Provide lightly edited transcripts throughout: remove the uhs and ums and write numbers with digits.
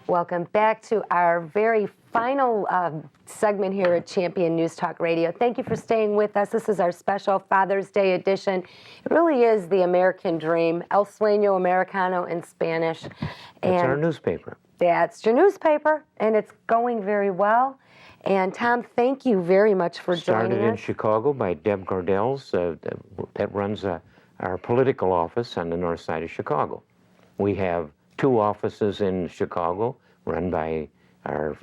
Welcome back to our very final segment here at Champion News Talk Radio. Thank you for staying with us. This is our special Father's Day edition. It really is the American dream, El Sueno Americano in Spanish. It's our newspaper. That's your newspaper, and it's going very well. And Tom, thank you very much for joining us. Started in Chicago by Deb Gardels, that runs our political office on the north side of Chicago. We have 2 offices in Chicago run by our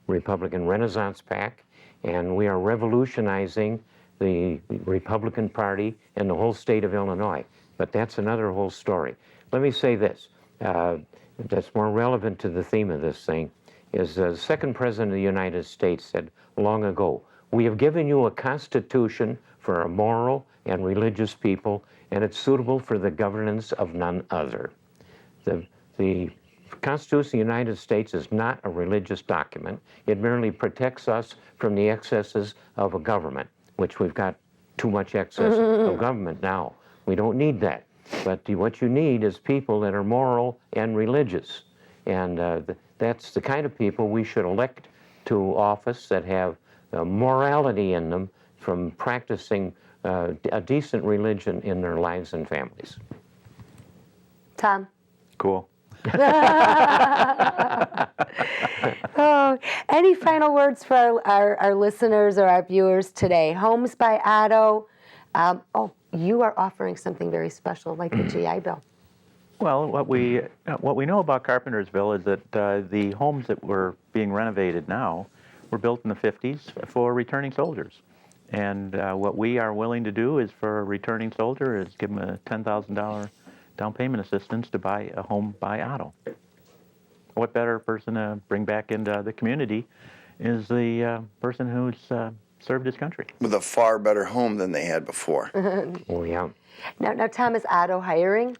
Republican Renaissance PAC, and we are revolutionizing the Republican Party in the whole state of Illinois. But that's another whole story. Let me say this, that's more relevant to the theme of this thing, is the second president of the United States said long ago, "We have given you a constitution for a moral and religious people, and it's suitable for the governance of none other." The Constitution of the United States is not a religious document. It merely protects us from the excesses of a government, which we've got too much excess of government now. We don't need that. But what you need is people that are moral and religious. And that's the kind of people we should elect to office that have morality in them from practicing a decent religion in their lives and families. Tom? Cool. Oh, any final words for our listeners or our viewers today? Homes by Otto. You are offering something very special, like the GI Bill. Well, what we know about Carpentersville is that the homes that were being renovated now were built in the 50s for returning soldiers. And what we are willing to do is for a returning soldier is give them a $10,000 down payment assistance to buy a home by Otto. What better person to bring back into the community is the person who's served his country. With a far better home than they had before. Oh, yeah. Now, Tom, is Otto hiring?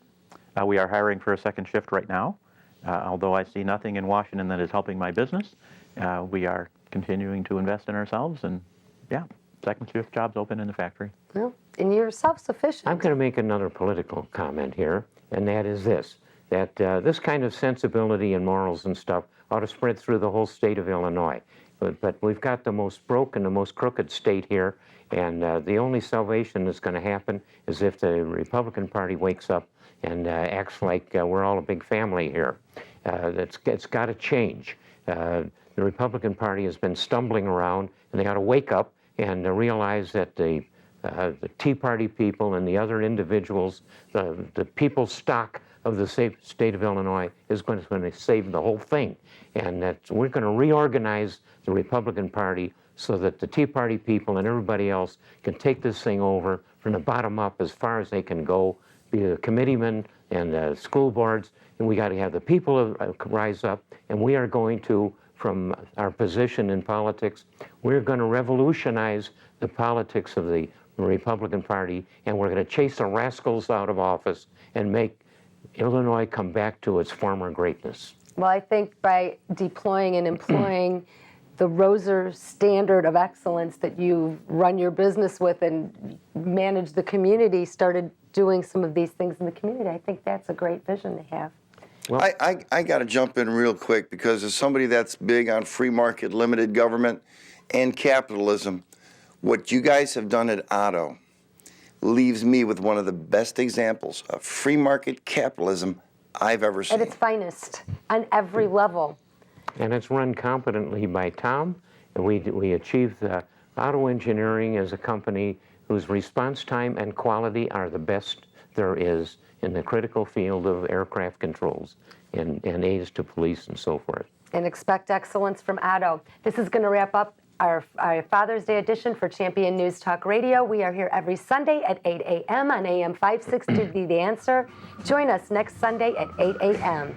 We are hiring for a second shift right now. Although I see nothing in Washington that is helping my business, we are continuing to invest in ourselves, and yeah, second shift jobs open in the factory. Well, and you're self-sufficient. I'm going to make another political comment here, and that is this, that this kind of sensibility and morals and stuff ought to spread through the whole state of Illinois. But we've got the most broken, the most crooked state here, and the only salvation that's going to happen is if the Republican Party wakes up and acts like we're all a big family here. It's got to change. The Republican Party has been stumbling around, and they ought to wake up and realize that the Tea Party people and the other individuals, the people's stock of the state of Illinois is going to save the whole thing. And that we're going to reorganize the Republican Party so that the Tea Party people and everybody else can take this thing over from the bottom up as far as they can go, be the committeemen and the school boards, and we got to have the people rise up, and we are going to, from our position in politics, we're going to revolutionize the politics of the Republican Party, and we're going to chase the rascals out of office and make Illinois come back to its former greatness. Well, I think by deploying and employing the Roeser standard of excellence that you run your business with and manage the community, started doing some of these things in the community, I think that's a great vision to have. Well, I got to jump in real quick, because as somebody that's big on free market, limited government, and capitalism, what you guys have done at Otto leaves me with one of the best examples of free market capitalism I've ever seen. At its finest, on every level. And it's run competently by Tom, and we achieved Otto Engineering as a company whose response time and quality are the best there is in the critical field of aircraft controls and aids to police and so forth. And expect excellence from Otto. This is going to wrap up our Father's Day edition for Champion News Talk Radio. We are here every Sunday at 8 a.m. on AM 560, The Answer. Join us next Sunday at 8 a.m.